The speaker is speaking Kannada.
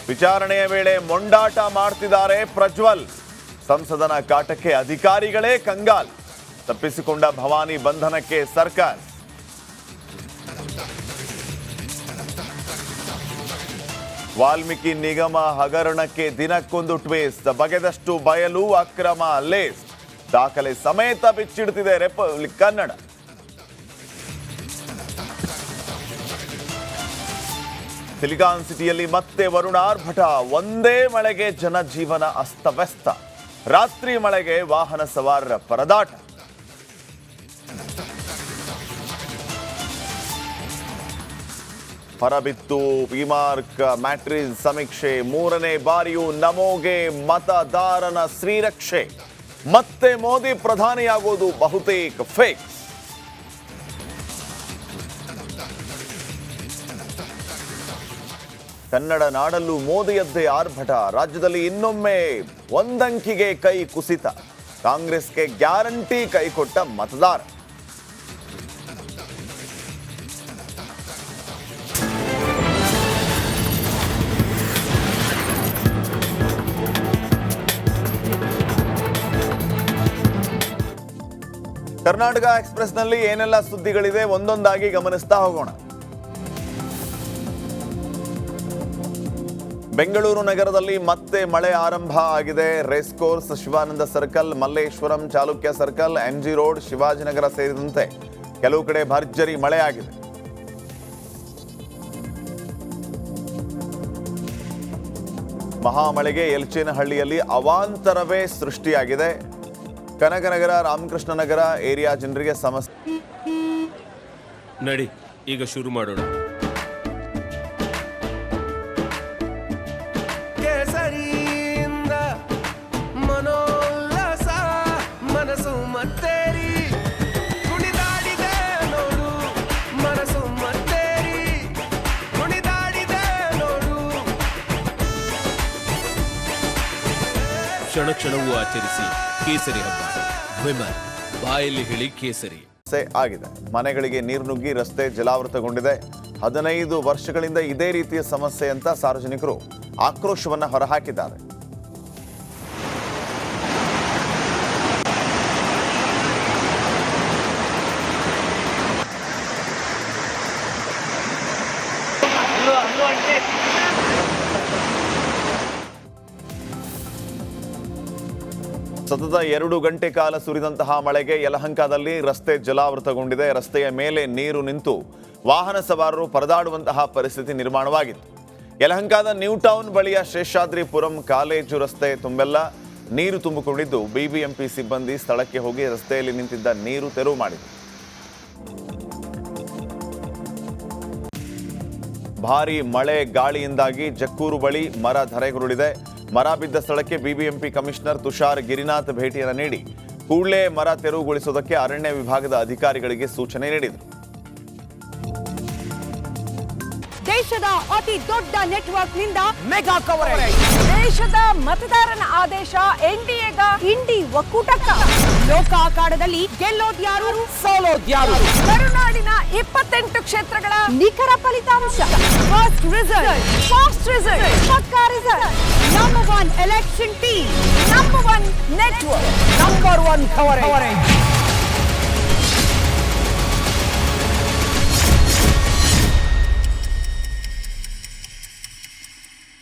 ವಿಚಾರಣೆಯ ವೇಳೆ ಮೊಂಡಾಟ ಮಾಡ್ತಿದ್ದಾರೆ ಪ್ರಜ್ವಲ್. ಸಂಸದನ ಕಾಟಕ್ಕೆ ಅಧಿಕಾರಿಗಳೇ ಕಂಗಾಲ್. ತಪ್ಪಿಸಿಕೊಂಡ ಭವಾನಿ ಬಂಧನಕ್ಕೆ ಸರ್ಕಾರ. ವಾಲ್ಮೀಕಿ ನಿಗಮ ಹಗರಣಕ್ಕೆ ದಿನಕ್ಕೊಂದು ಟ್ವಿಸ್ಟ್. ಬಗೆದಷ್ಟು ಬಯಲು ಅಕ್ರಮ ಲೇಸ್. ದಾಖಲೆ ಸಮೇತ ಬಿಚ್ಚಿಡ್ತಿದೆ ರಿಪಬ್ಲಿಕ್ ಕನ್ನಡ. ಸಿಲಿಕಾನ್ ಸಿಟಿಯಲ್ಲಿ ಮತ್ತೆ ವರುಣ ಆರ್ಭಟ. ಒಂದೇ ಮಳೆಗೆ ಜನಜೀವನ ಅಸ್ತವ್ಯಸ್ತ. ರಾತ್ರಿ ಮಳೆಗೆ ವಾಹನ ಸವಾರರ ಪರದಾಟ. ಹೊರಬಿತ್ತು ವಿಮಾರ್ಕ್ ಮ್ಯಾಟ್ರಿಸ್ ಸಮೀಕ್ಷೆ. 3ನೇ ಬಾರಿಯೂ ನಮೋಗೆ ಮತದಾರನ ಶ್ರೀರಕ್ಷೆ. ಮತ್ತೆ ಮೋದಿ ಪ್ರಧಾನಿಯಾಗೋದು ಬಹುತೇಕ ಫೇಕ್. ಕನ್ನಡ ನಾಡಲ್ಲೂ ಮೋದಿಯದ್ದೇ ಆರ್ಭಟ. ರಾಜ್ಯದಲ್ಲಿ ಇನ್ನೊಮ್ಮೆ ಒಂದಂಕಿಗೆ ಕೈ ಕುಸಿತ. ಕಾಂಗ್ರೆಸ್ಗೆ ಗ್ಯಾರಂಟಿ ಕೈಕೊಟ್ಟ ಮತದಾರ. ಕರ್ನಾಟಕ ಎಕ್ಸ್‌ಪ್ರೆಸ್‌ನಲ್ಲಿ ಏನೆಲ್ಲ ಸುದ್ದಿಗಳಿದೆ ಒಂದೊಂದಾಗಿ ಗಮನಿಸ್ತಾ ಹೋಗೋಣ. ಬೆಂಗಳೂರು ನಗರದಲ್ಲಿ ಮತ್ತೆ ಮಳೆ ಆರಂಭ ಆಗಿದೆ. Race course, Shivananda circle, Malleshwaram, Chalukya circle, MG road, Shivajinagar ಸೇರಿದಂತೆ ಕೆಲವು ಕಡೆ ಭರ್ಜರಿ ಮಳೆ ಆಗಿದೆ. ಮಹಾಮಳೆಗೆ ಯಲಚೇನಹಳ್ಳಿಯಲ್ಲಿ ಅವಾಂತರವೇ ಸೃಷ್ಟಿಯಾಗಿದೆ. ಕನಕನಗರ, ರಾಮಕೃಷ್ಣ ನಗರ ಏರಿಯಾ ಜನರಿಗೆ ಸಮಸ್ಯೆ. ನಡಿ ಈಗ ಶುರು ಮಾಡೋಣ. ಕೇಸರಿಯಿಂದ ಮನೋಲ್ಲಾಸ ಮನಸ್ಸು ಮತ್ತೇರಿ ಕುಣಿದಾಡಿದೆ ನೋಡು. ಮನಸ್ಸು ಮತ್ತೇರಿ ಕುಣಿದಾಡಿದೆ ನೋಡು. ಕ್ಷಣ ಕ್ಷಣವೂ ಆಚರಿಸಿ ಕೇಸರಿ ಹಬ್ಬ. ವಿಮಲ್ ಬಾಯಲ್ಲಿ ಹೇಳಿ ಕೇಸರಿ ಆಗಿದೆ. ಮನೆಗಳಿಗೆ ನೀರು ನುಗ್ಗಿ ರಸ್ತೆ ಜಲಾವೃತಗೊಂಡಿದೆ. 15 ವರ್ಷಗಳಿಂದ ಇದೇ ರೀತಿಯ ಸಮಸ್ಯೆ ಅಂತ ಸಾರ್ವಜನಿಕರು ಆಕ್ರೋಶವನ್ನ ಹೊರಹಾಕಿದ್ದಾರೆ. ಸತತ 2 ಗಂಟೆ ಕಾಲ ಸುರಿದಂತಹ ಮಳೆಗೆ ಯಲಹಂಕದಲ್ಲಿ ರಸ್ತೆ ಜಲಾವೃತಗೊಂಡಿದೆ. ರಸ್ತೆಯ ಮೇಲೆ ನೀರು ನಿಂತು ವಾಹನ ಸವಾರರು ಪರದಾಡುವಂತಹ ಪರಿಸ್ಥಿತಿ ನಿರ್ಮಾಣವಾಗಿತ್ತು. ಯಲಹಂಕದ ನ್ಯೂ ಟೌನ್ ಬಳಿಯ ಶೇಷಾದ್ರಿಪುರಂ ಕಾಲೇಜು ರಸ್ತೆ ತುಂಬೆಲ್ಲ ನೀರು ತುಂಬಿಕೊಂಡಿದ್ದು ಬಿಬಿಎಂಪಿ ಸಿಬ್ಬಂದಿ ಸ್ಥಳಕ್ಕೆ ಹೋಗಿ ರಸ್ತೆಯಲ್ಲಿ ನಿಂತಿದ್ದ ನೀರು ತೆರವು ಮಾಡಿದರು. ಭಾರೀ ಮಳೆ ಗಾಳಿಯಿಂದಾಗಿ ಜಕ್ಕೂರು ಬಳಿ ಮರ ಧರೆಗುರುಳಿದೆ. ಮರ ಬಿದ್ದ ಸ್ಥಳಕ್ಕೆ ಬಿಬಿಎಂಪಿ ಕಮಿಷನರ್ ತುಷಾರ್ ಗಿರಿನಾಥ್ ಭೇಟಿಯನ್ನು ನೀಡಿ ಕೂಡಲೇ ಮರ ತೆರವುಗೊಳಿಸುವುದಕ್ಕೆ ಅರಣ್ಯ ವಿಭಾಗದ ಅಧಿಕಾರಿಗಳಿಗೆ ಸೂಚನೆ ನೀಡಿದರು. ದೇಶದ ಅತಿ ದೊಡ್ಡ ನೆಟ್ವರ್ಕ್ನಿಂದ ಮೆಗಾ ಕವರೇಜ್. ದೇಶದ ಮತದಾರನ ಆದೇಶ ಎನ್ಡಿಎಗ ಇಂಡಿ ಒಕ್ಕೂಟಕ್ಕ. ಲೋಕ ಅಖಾಡದಲ್ಲಿ ಗೆಲ್ಲೋದ್ಯಾರು ಸೋಲೋದ್ಯಾರು. ಕರುನಾಡಿನ 28 ಕ್ಷೇತ್ರಗಳ ನಿಖರ ಫಲಿತಾಂಶ. ಫಾಸ್ಟ್ ರಿಸಲ್ಟ್, ಪಕ್ಕಾ result. Number 1 election team, number 1 network, number 1 coverage.